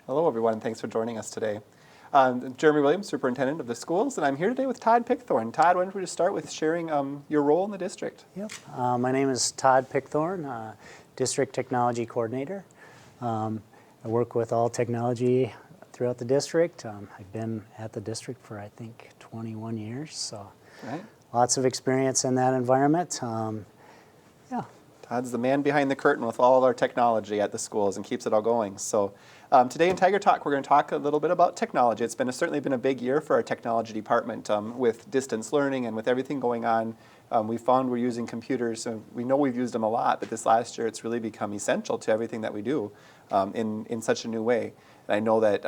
Hello, everyone. Thanks for joining us today. Jeremy Williams, Superintendent of the Schools, and I'm here today with Todd Pickthorn. Todd, why don't we just start with sharing your role in the district? Yep. My name is Todd Pickthorn, District Technology Coordinator. I work with all technology throughout the district. I've been at the district for, I think, 21 years, so Right. lots of experience in that environment. Yeah. Todd's the man behind the curtain with all of our technology at the schools and keeps it all going. So today in Tiger Talk, we're going to talk a little bit about technology. It's certainly been a big year for our technology department with distance learning and with everything going on. We found we're using computers, and we know we've used them a lot, but this last year it's really become essential to everything that we do in such a new way. And I know that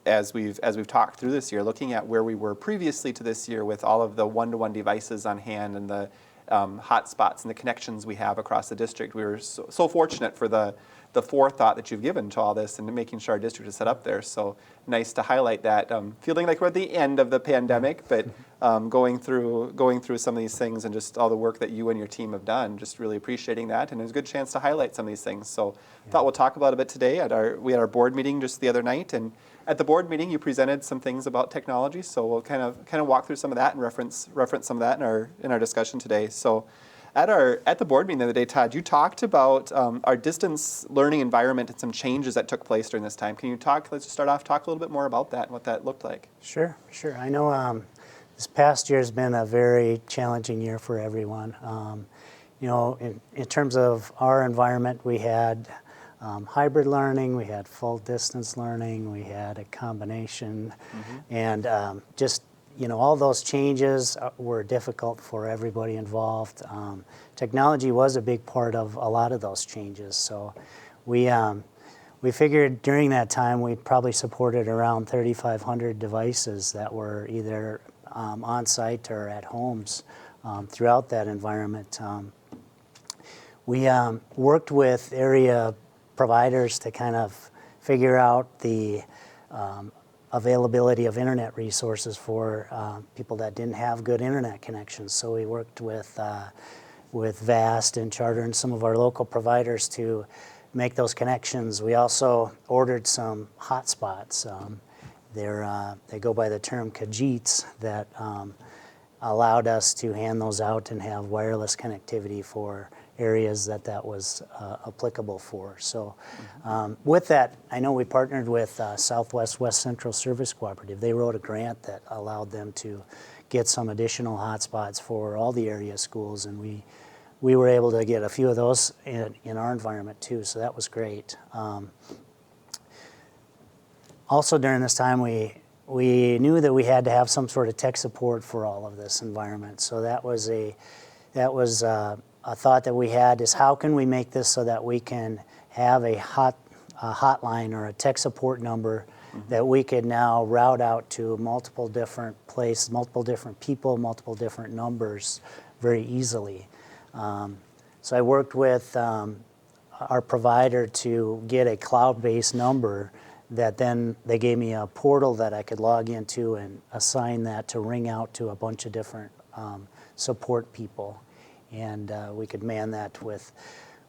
as we've talked through this year, looking at where we were previously to this year with all of the one-to-one devices on hand and the hotspots and the connections we have across the district, we were so fortunate for the forethought that you've given to all this and making sure our district is set up there. So nice to highlight that. Feeling like we're at the end of the pandemic, but going through some of these things and just all the work that you and your team have done, just really appreciating that. And it was a good chance to highlight some of these things. So thought we'll talk about it a bit today. We had our board meeting just the other night, and at the board meeting you presented some things about technology. So we'll kind of walk through some of that and reference some of that in our discussion today. So at the board meeting the other day, Todd, you talked about our distance learning environment and some changes that took place during this time. Can you let's just start off, talk a little bit more about that and what that looked like? Sure. I know this past year has been a very challenging year for everyone. In terms of our environment, we had hybrid learning, we had full distance learning, we had a combination, and all those changes were difficult for everybody involved. Technology was a big part of a lot of those changes, so we figured during that time we probably supported around 3,500 devices that were either on-site or at homes throughout that environment. We worked with area providers to kind of figure out the availability of internet resources for people that didn't have good internet connections. So we worked with VAST and Charter and some of our local providers to make those connections. We also ordered some hotspots. They go by the term Khajiits that allowed us to hand those out and have wireless connectivity for areas that was applicable for. So with that, I know we partnered with Southwest West Central Service Cooperative. They wrote a grant that allowed them to get some additional hotspots for all the area schools, and we were able to get a few of those in our environment too, so that was great. Also during this time, we knew that we had to have some sort of tech support for all of this environment, so that was a thought that we had, is how can we make this so that we can have a hotline or a tech support number that we could now route out to multiple different places, multiple different people, multiple different numbers very easily. So I worked with our provider to get a cloud-based number that then they gave me a portal that I could log into and assign that to ring out to a bunch of different support people. And we could man that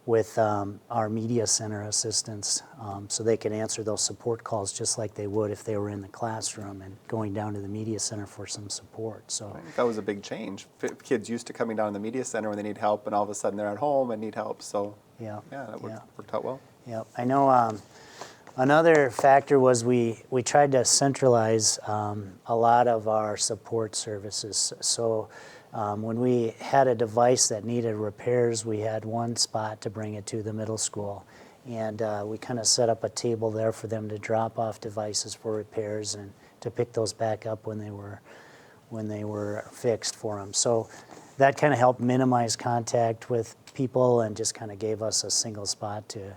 with our media center assistants, so they could answer those support calls just like they would if they were in the classroom and going down to the media center for some support. So right. That was a big change. Kids used to coming down to the media center when they need help, and all of a sudden they're at home and need help. So that worked out well. Yeah, I know. Another factor was we tried to centralize a lot of our support services. So when we had a device that needed repairs, we had one spot to bring it to the middle school. And we kind of set up a table there for them to drop off devices for repairs and to pick those back up when they were fixed for them. So that kind of helped minimize contact with people and just kind of gave us a single spot to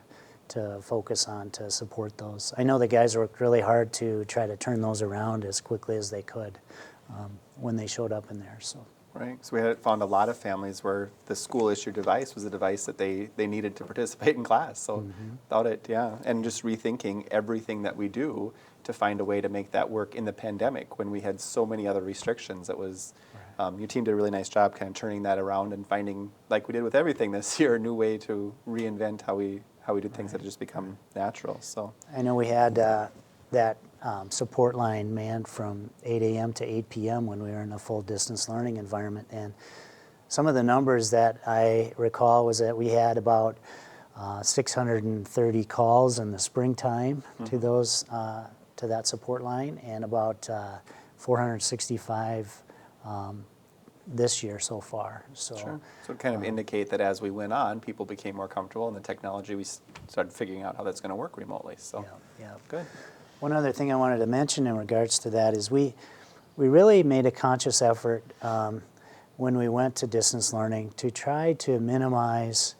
focus on to support those. I know the guys worked really hard to try to turn those around as quickly as they could when they showed up in there. So. Right, so we had found a lot of families where the school-issued device was a device that they needed to participate in class. So without it, and just rethinking everything that we do to find a way to make that work in the pandemic when we had so many other restrictions. It was, your team did a really nice job kind of turning that around and finding, like we did with everything this year, a new way to reinvent how how we did things that had just become natural. So I know we had that support line manned from 8 a.m. to 8 p.m. when we were in a full distance learning environment. And some of the numbers that I recall was that we had about 630 calls in the springtime to those to that support line, and about 465 this year so far. So, sure. So it kind of indicate that as we went on, people became more comfortable, and the technology, we started figuring out how that's going to work remotely. So yeah. good. One other thing I wanted to mention in regards to that is we really made a conscious effort when we went to distance learning to try to minimize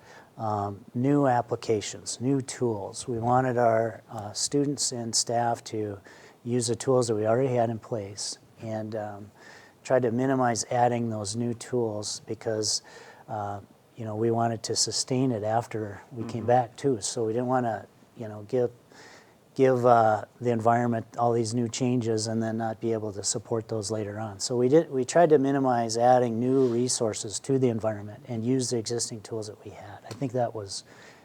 new applications, new tools. We wanted our students and staff to use the tools that we already had in place, and tried to minimize adding those new tools because we wanted to sustain it after we came back too. So we didn't want to give the environment all these new changes and then not be able to support those later on. So we tried to minimize adding new resources to the environment and use the existing tools that we had. I think that was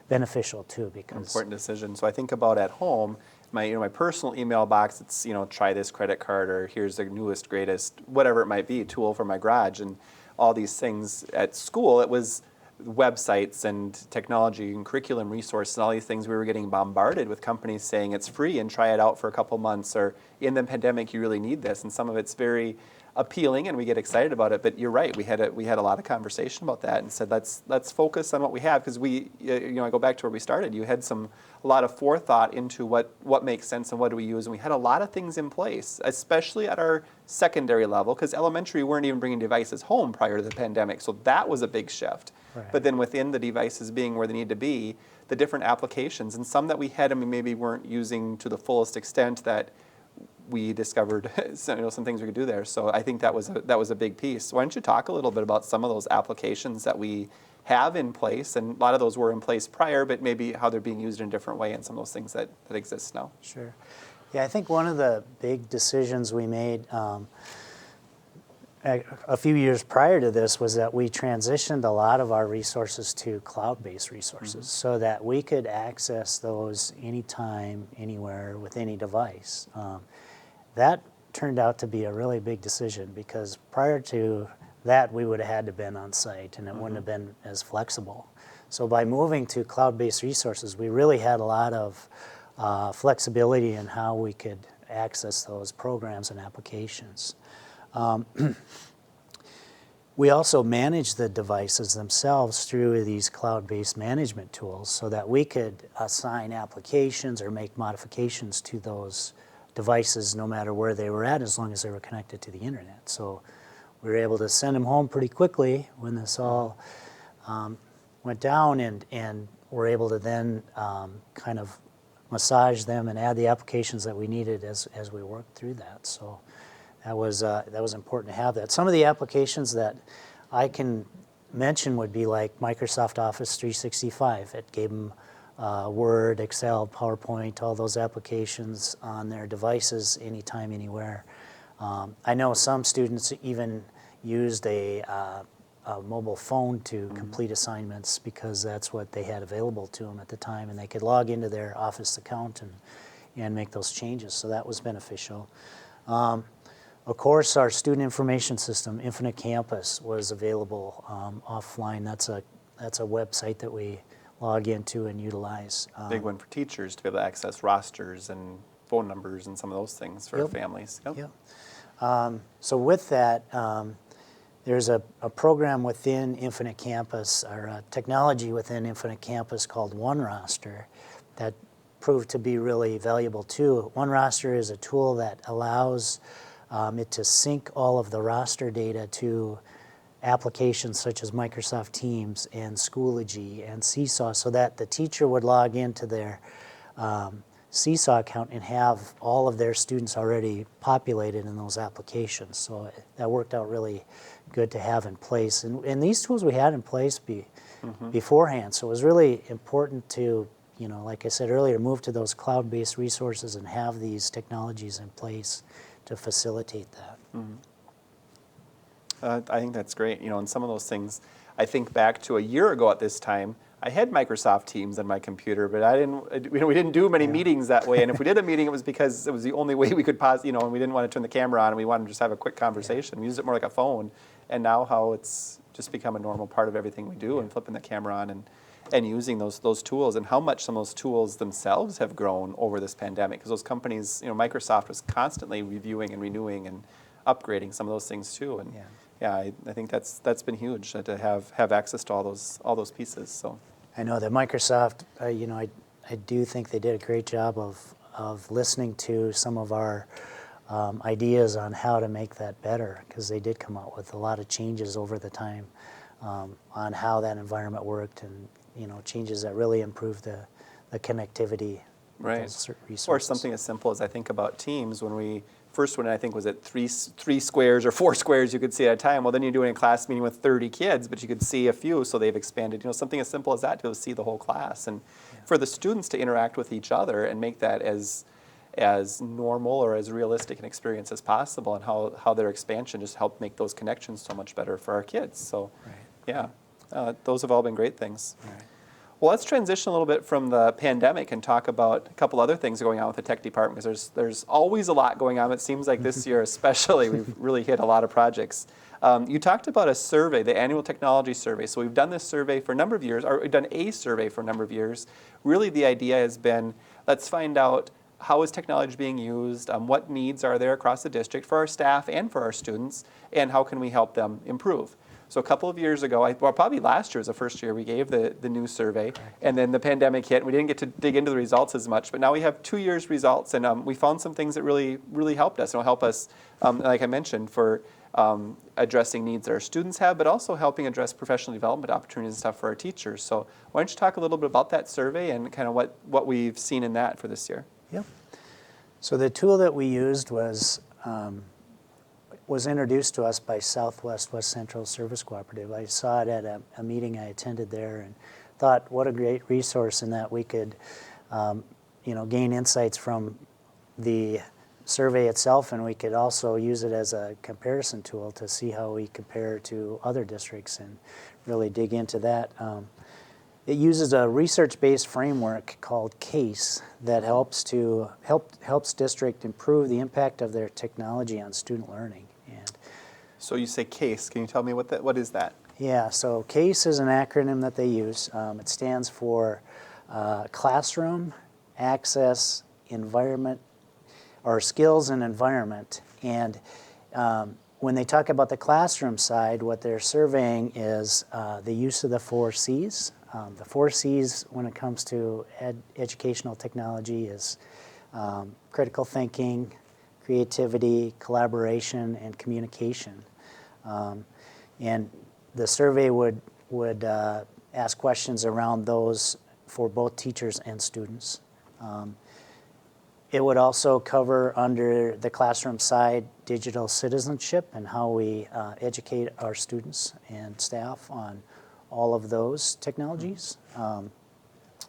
beneficial too, because important decision. So I think about at home, my personal email box, it's try this credit card, or here's the newest, greatest, whatever it might be, tool for my garage, and all these things. At school, it was websites and technology and curriculum resources and all these things. We were getting bombarded with companies saying it's free and try it out for a couple months, or in the pandemic you really need this, and some of it's very appealing and we get excited about it. But you're right, we had a lot of conversation about that and said let's focus on what we have, because I go back to where we started. You had a lot of forethought into what makes sense and what do we use, and we had a lot of things in place, especially at our secondary level, because elementary we weren't even bringing devices home prior to the pandemic, so that was a big shift. Right. But then within the devices being where they need to be, the different applications, and some that we had and we maybe weren't using to the fullest extent, that we discovered some things we could do there. So I think that was a big piece. Why don't you talk a little bit about some of those applications that we have in place, and a lot of those were in place prior, but maybe how they're being used in a different way, and some of those things that exist now. Sure. Yeah, I think one of the big decisions we made a few years prior to this was that we transitioned a lot of our resources to cloud-based resources, so that we could access those anytime, anywhere, with any device. That turned out to be a really big decision, because prior to that we would have had to been on site, and it wouldn't have been as flexible. So by moving to cloud-based resources, we really had a lot of flexibility in how we could access those programs and applications. We also manage the devices themselves through these cloud-based management tools, so that we could assign applications or make modifications to those devices no matter where they were at, as long as they were connected to the internet. So we were able to send them home pretty quickly when this all went down, and were able to then kind of massage them and add the applications that we needed as we worked through that. So that was important to have that. Some of the applications that I can mention would be like Microsoft Office 365. It gave them Word, Excel, PowerPoint, all those applications on their devices anytime, anywhere. I know some students even used a mobile phone to complete assignments, because that's what they had available to them at the time, and they could log into their Office account and make those changes, so that was beneficial. Of course, our student information system, Infinite Campus, was available offline. That's a website that we log into and utilize. Big one for teachers to be able to access rosters and phone numbers and some of those things for families. Yep. So with that, there's a program within Infinite Campus, or a technology within Infinite Campus called OneRoster that proved to be really valuable too. OneRoster is a tool that allows it to sync all of the roster data to applications such as Microsoft Teams and Schoology and Seesaw, so that the teacher would log into their Seesaw account and have all of their students already populated in those applications. So that worked out really good to have in place. And these tools we had in place beforehand, so it was really important to, like I said earlier, move to those cloud-based resources and have these technologies in place to facilitate that. I think that's great. And some of those things, I think back to a year ago at this time, I had Microsoft Teams on my computer, but we didn't do many meetings that way. And if we did a meeting, it was because it was the only way we could and we didn't want to turn the camera on, and we wanted to just have a quick conversation. We used it more like a phone. And now how it's just become a normal part of everything we do, and flipping the camera on and using those tools, and how much some of those tools themselves have grown over this pandemic. Because those companies, Microsoft was constantly reviewing and renewing and upgrading some of those things too. And I think that's been huge to have access to all those pieces. So I know that Microsoft, I do think they did a great job of listening to some of our ideas on how to make that better, because they did come out with a lot of changes over the time on how that environment worked, and changes that really improved the connectivity. Right. Resources. Or something as simple as, I think about Teams, when we first one, I think, was at three squares or 4 squares you could see at a time. Well, then you're doing a class meeting with 30 kids, but you could see a few, so they've expanded. Something as simple as that to be able to see the whole class, and for the students to interact with each other and make that as normal or as realistic an experience as possible, and how their expansion just helped make those connections so much better for our kids. So, those have all been great things. Right. Well, let's transition a little bit from the pandemic and talk about a couple other things going on with the tech department, because there's always a lot going on. It seems like this year especially, we've really hit a lot of projects. You talked about a survey, the annual technology survey. So we've done this survey for a number of years, or we've done a survey for a number of years. Really the idea has been, let's find out how is technology being used, what needs are there across the district for our staff and for our students, and how can we help them improve. So a couple of years ago, probably last year was the first year we gave the new survey, and then the pandemic hit, and we didn't get to dig into the results as much, but now we have 2 years results, and we found some things that really helped us, and will help us, like I mentioned, for addressing needs that our students have, but also helping address professional development opportunities and stuff for our teachers. So why don't you talk a little bit about that survey and kind of what we've seen in that for this year? Yep. So the tool that we used was introduced to us by Southwest West Central Service Cooperative. I saw it at a meeting I attended there, and thought what a great resource in that we could gain insights from the survey itself, and we could also use it as a comparison tool to see how we compare to other districts and really dig into that. It uses a research-based framework called CASE that helps district improve the impact of their technology on student learning. So you say CASE. Can you tell me what is that? Yeah, so CASE is an acronym that they use. It stands for Classroom, Access, Environment, or Skills and Environment. And when they talk about the classroom side, what they're surveying is the use of the 4 C's. The 4 C's when it comes to educational technology is critical thinking, creativity, collaboration, and communication. And the survey would ask questions around those for both teachers and students. It would also cover, under the classroom side, digital citizenship and how we educate our students and staff on all of those technologies.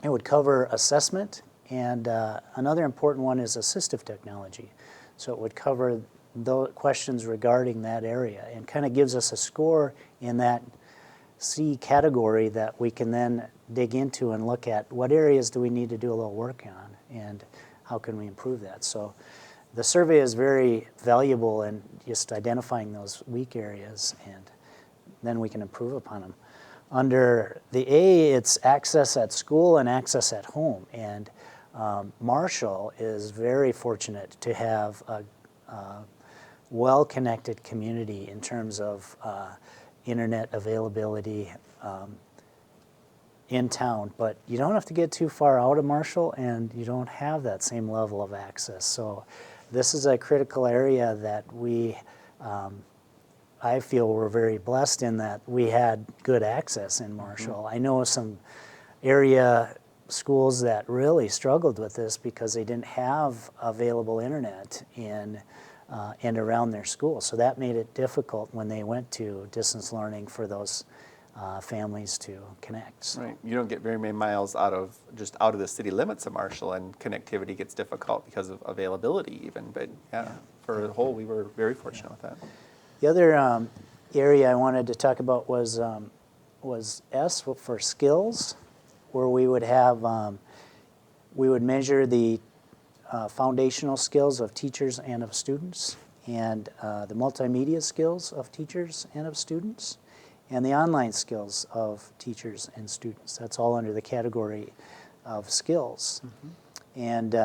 It would cover assessment, and another important one is assistive technology. So it would cover those questions regarding that area, and kind of gives us a score in that C category that we can then dig into and look at what areas do we need to do a little work on, and how can we improve that. So the survey is very valuable in just identifying those weak areas, and then we can improve upon them. Under the A, it's access at school and access at home, and Marshall is very fortunate to have a well-connected community in terms of internet availability in town, but you don't have to get too far out of Marshall, and you don't have that same level of access. So this is a critical area that I feel we're very blessed in, that we had good access in Marshall. I know some area schools that really struggled with this because they didn't have available internet in and around their school. So that made it difficult when they went to distance learning for those families to connect. So. Right. You don't get very many miles out of the city limits of Marshall, and connectivity gets difficult because of availability even. But for the whole, we were very fortunate with that. The other area I wanted to talk about was S for skills. where we would have, we would measure the foundational skills of teachers and of students, and the multimedia skills of teachers and of students, and the online skills of teachers and students. That's all under the category of skills. And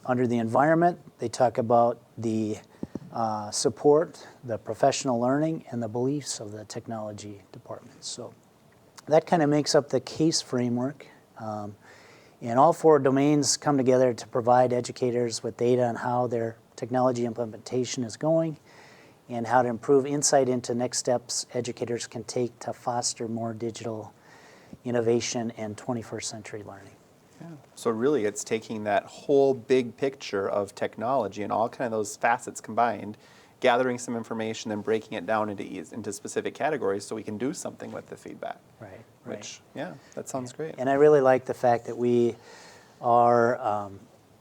under the environment, they talk about the support, the professional learning, and the beliefs of the technology department. So that kind of makes up the case framework. And all four domains come together to provide educators with data on how their technology implementation is going and how to improve insight into next steps educators can take to foster more digital innovation and 21st century learning. Yeah. So really it's taking that whole big picture of technology and all kind of those facets combined, gathering some information and breaking it down into specific categories so we can do something with the feedback. Right. Which, yeah, that sounds great. And I really like the fact that we are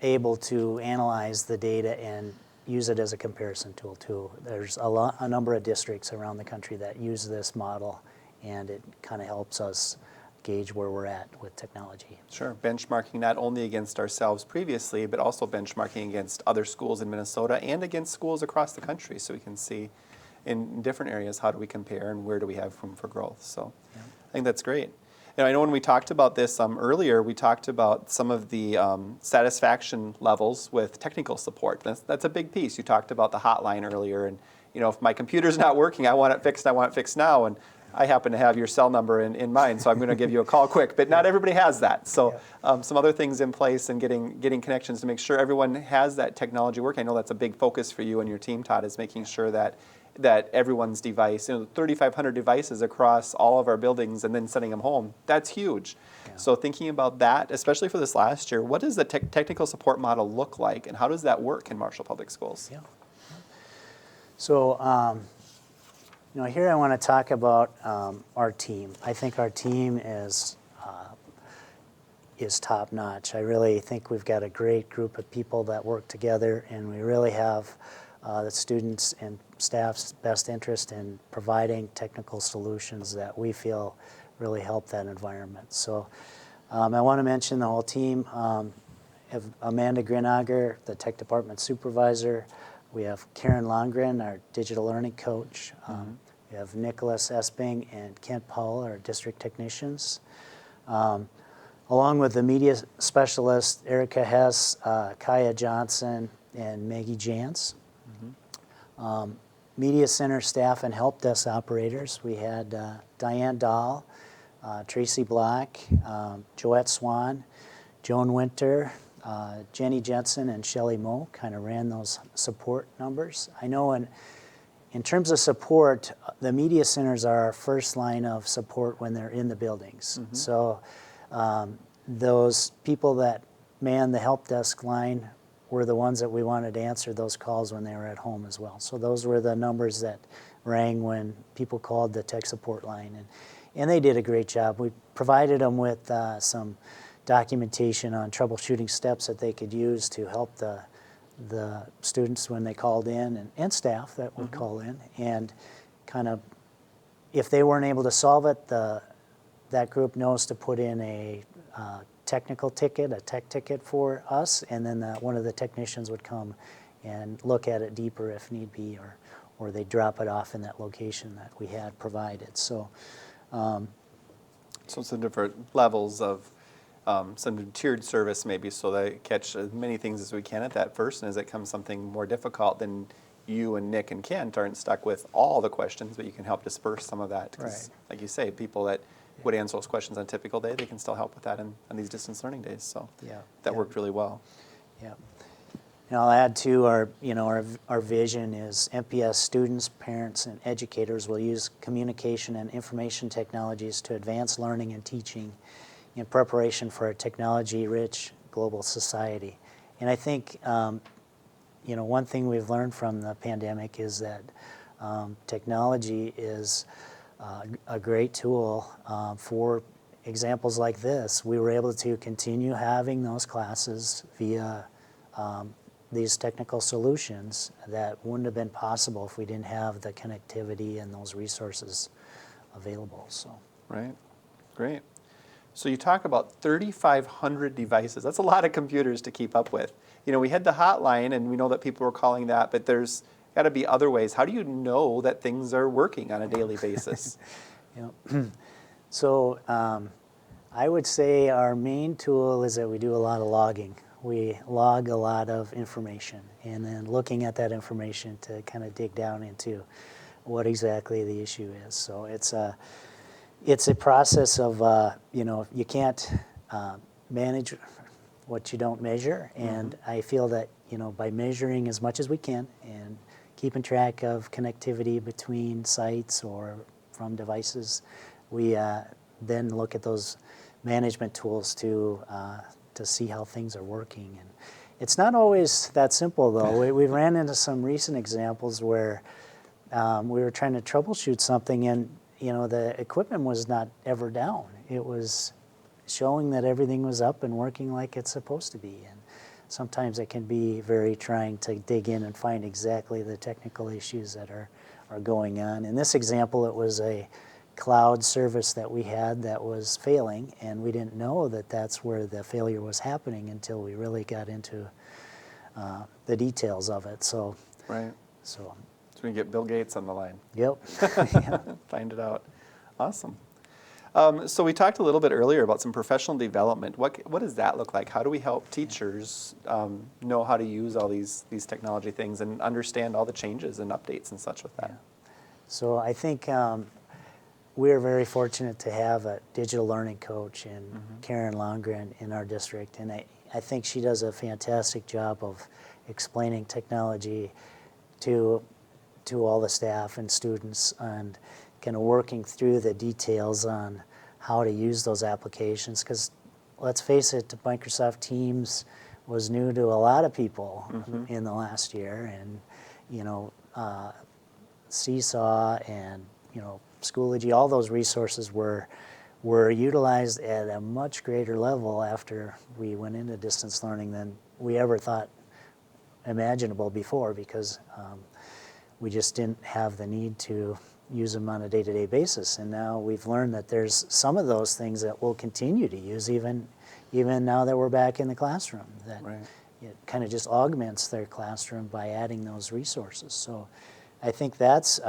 able to analyze the data and use it as a comparison tool too. There's a number of districts around the country that use this model, and it kind of helps us gauge where we're at with technology. Sure, benchmarking not only against ourselves previously, but also benchmarking against other schools in Minnesota and against schools across the country, so we can see in different areas how do we compare and where do we have room for growth. So yeah. I think that's great. You know, I know when we talked about this earlier, we talked about some of the satisfaction levels with technical support. That's a big piece. You talked about the hotline earlier, and you know, if my computer's not working, I want it fixed now, and I happen to have your cell number in mind, so I'm going to give you a call quick. But not everybody has that. So some other things in place and getting connections to make sure everyone has that technology working. I know that's a big focus for you and your team, Todd, is making sure that everyone's device, 3,500 devices across all of our buildings and then sending them home, that's huge. Yeah. So thinking about that, especially for this last year, what does the technical support model look like and how does that work in Marshall Public Schools? Yeah. So, here I want to talk about our team. I think our team is top-notch. I really think we've got a great group of people that work together, and we really have the students and staff's best interest in providing technical solutions that we feel really help that environment. So I want to mention the whole team. Have Amanda Grinager, the tech department supervisor. We have Karen Longren, our digital learning coach. We have Nicholas Esping and Kent Powell, our district technicians. Along with the media specialists, Erica Hess, Kaya Johnson, and Maggie Jantz. Media center staff and help desk operators, we had Diane Dahl, Tracy Black, Joette Swan, Joan Winter, Jenny Jensen, and Shelley Moe kind of ran those support numbers. I know in terms of support, the media centers are our first line of support when they're in the buildings. So those people that man the help desk line were the ones that we wanted to answer those calls when they were at home as well. So those were the numbers that rang when people called the tech support line. And they did a great job. We provided them with some documentation on troubleshooting steps that they could use to help the students when they called in and staff that would call in. And kind of, if they weren't able to solve it, that group knows to put in a technical ticket, a tech ticket for us, and then one of the technicians would come and look at it deeper if need be, or they drop it off in that location that we had provided. So some different levels of some tiered service maybe, so they catch as many things as we can at that first, and as it comes something more difficult, then you and Nick and Kent aren't stuck with all the questions, but you can help disperse some of that. Because, like you say, people that would answer those questions on a typical day, they can still help with that on these distance learning days. So that worked really well. Yeah. And I'll add to our vision is MPS students, parents, and educators will use communication and information technologies to advance learning and teaching in preparation for a technology-rich global society. And I think one thing we've learned from the pandemic is that technology is a great tool for examples like this. We were able to continue having those classes via these technical solutions that wouldn't have been possible if we didn't have the connectivity and those resources available. So. Right, great. So you talk about 3,500 devices. That's a lot of computers to keep up with. We had the hotline, and we know that people were calling that, but there's got to be other ways. How do you know that things are working on a daily basis? So I would say our main tool is that we do a lot of logging. We log a lot of information, and then looking at that information to kind of dig down into what exactly the issue is. So it's a process of, you can't manage what you don't measure, and I feel that, by measuring as much as we can and keeping track of connectivity between sites or from devices, we then look at those management tools to see how things are working. And it's not always that simple, though. We ran into some recent examples where we were trying to troubleshoot something, and the equipment was not ever down. It was showing that everything was up and working like it's supposed to be. And sometimes it can be very trying to dig in and find exactly the technical issues that are going on. In this example, it was a cloud service that we had that was failing, and we didn't know that that's where the failure was happening until we really got into the details of it. So, Right. So we can get Bill Gates on the line. Yep. Find it out. Awesome. So we talked a little bit earlier about some professional development. What does that look like? How do we help teachers know how to use all these technology things and understand all the changes and updates and such with that? Yeah. So I think we're very fortunate to have a digital learning coach in Karen Longren in our district, and I think she does a fantastic job of explaining technology to all the staff and students, and kind of working through the details on how to use those applications. Because let's face it, Microsoft Teams was new to a lot of people in the last year, and Seesaw and Schoology, all those resources were utilized at a much greater level after we went into distance learning than we ever thought imaginable before, because we just didn't have the need to use them on a day-to-day basis. And now we've learned that there's some of those things that we'll continue to use even now that we're back in the classroom, that Right. it kind of just augments their classroom by adding those resources. So I think that's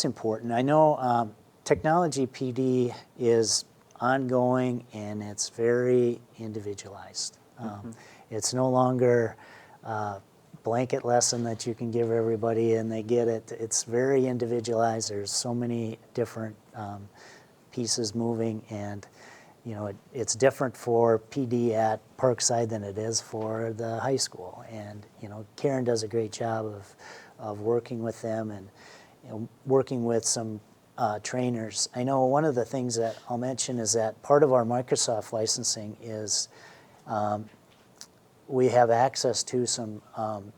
important. I know technology PD is ongoing, and it's very individualized. It's no longer blanket lesson that you can give everybody and they get it. It's very individualized. There's so many different pieces moving, and it's different for PD at Parkside than it is for the high school. And Karen does a great job of working with them and working with some trainers. I know one of the things that I'll mention is that part of our Microsoft licensing is we have access to some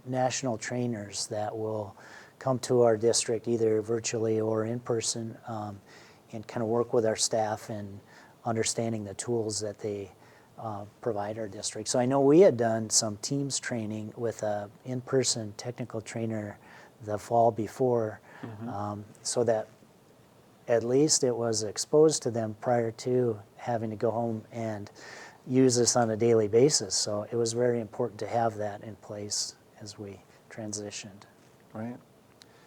national trainers that will come to our district either virtually or in person, and kind of work with our staff in understanding the tools that they provide our district. So I know we had done some Teams training with an in-person technical trainer the fall before, so that at least it was exposed to them prior to having to go home and use this on a daily basis. So it was very important to have that in place as we transitioned. Right.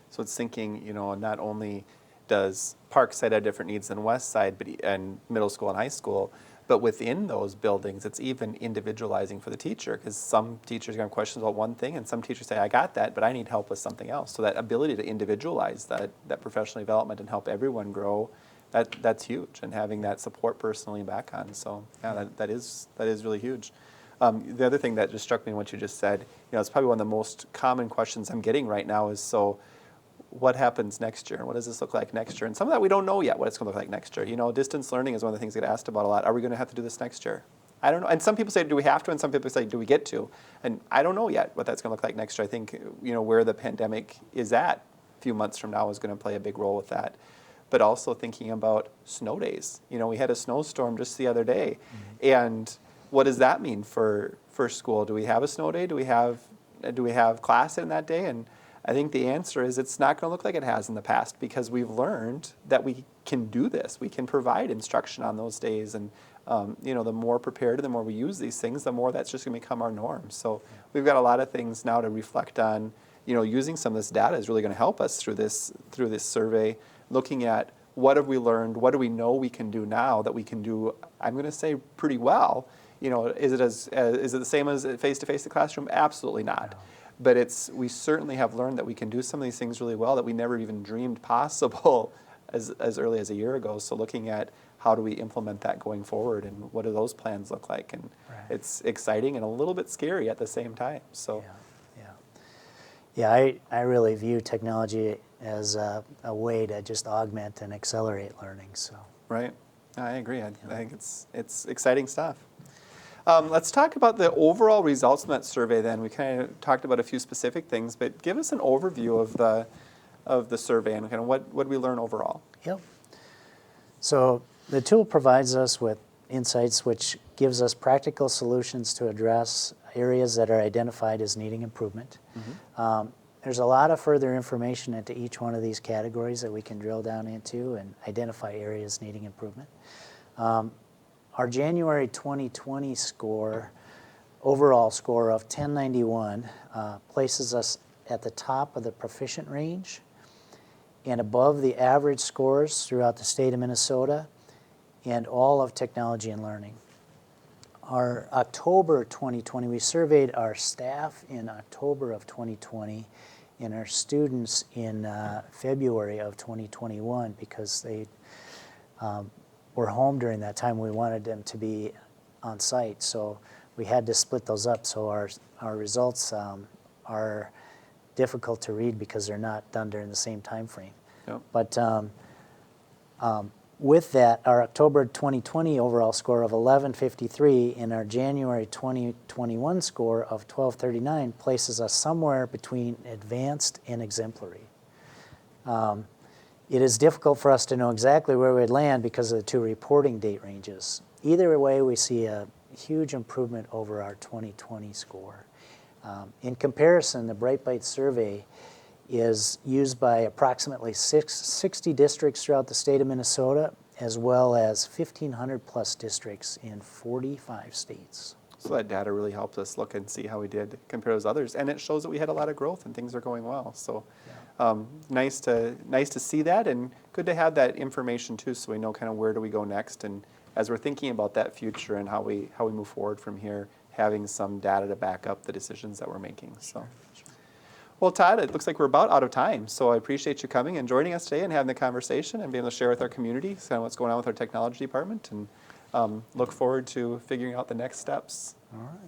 So it's thinking, not only does Parkside have different needs than Westside, and middle school and high school, but within those buildings, it's even individualizing for the teacher, because some teachers are going to have questions about one thing, and some teachers say, I got that, but I need help with something else. So that ability to individualize that professional development and help everyone grow, that's huge, and having that support personally back on. So yeah, that is really huge. The other thing that just struck me in what you just said, it's probably one of the most common questions I'm getting right now is, so what happens next year? What does this look like next year? And some of that we don't know yet what it's going to look like next year. Distance learning is one of the things that get asked about a lot. Are we going to have to do this next year? I don't know. And some people say, do we have to? And some people say, do we get to? And I don't know yet what that's going to look like next year. I think, where the pandemic is at a few months from now is going to play a big role with that. But also thinking about snow days. We had a snowstorm just the other day. And what does that mean for school? Do we have a snow day? Do we have class in that day? And I think the answer is it's not going to look like it has in the past because we've learned that we can do this. We can provide instruction on those days, and the more prepared and the more we use these things, the more that's just going to become our norm. So we've got a lot of things now to reflect on. Using some of this data is really going to help us through this survey, looking at what have we learned, what do we know we can do now that we can do, I'm going to say, pretty well. Is it the same as face-to-face in the classroom? Absolutely not. No. But we certainly have learned that we can do some of these things really well that we never even dreamed possible as early as a year ago. So looking at how do we implement that going forward, and what do those plans look like? And it's exciting and a little bit scary at the same time. So. Yeah, I really view technology as a way to just augment and accelerate learning. So. Right, I agree. I think it's exciting stuff. Let's talk about the overall results from that survey. Then we kind of talked about a few specific things, but give us an overview of the survey and kind of what we learn overall. Yep. So the tool provides us with insights which gives us practical solutions to address areas that are identified as needing improvement. There's a lot of further information into each one of these categories that we can drill down into and identify areas needing improvement. Our January 2020 score, overall score of 1091, places us at the top of the proficient range and above the average scores throughout the state of Minnesota and all of technology and learning. Our October 2020, we surveyed our staff in October of 2020 and our students in February of 2021 because they were home during that time. We wanted them to be on site, so we had to split those up. So our results are difficult to read because they're not done during the same time frame. Yep. But with that, our October 2020 overall score of 1153 and our January 2021 score of 1239 places us somewhere between advanced and exemplary. It is difficult for us to know exactly where we'd land because of the two reporting date ranges. Either way, we see a huge improvement over our 2020 score. In comparison, the Bright Bites survey is used by approximately 60 districts throughout the state of Minnesota, as well as 1,500 plus districts in 45 states. So that data really helps us look and see how we did compare to others, and it shows that we had a lot of growth and things are going well. So nice to see that, and good to have that information too, so we know kind of where do we go next, and as we're thinking about that future and how we move forward from here, having some data to back up the decisions that we're making. So. Well, Todd, it looks like we're about out of time, so I appreciate you coming and joining us today and having the conversation and being able to share with our community kind of what's going on with our technology department, and look forward to figuring out the next steps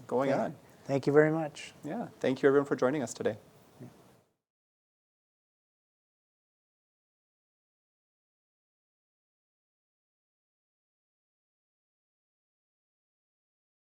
going on. Thank you very much. Yeah, thank you everyone for joining us today.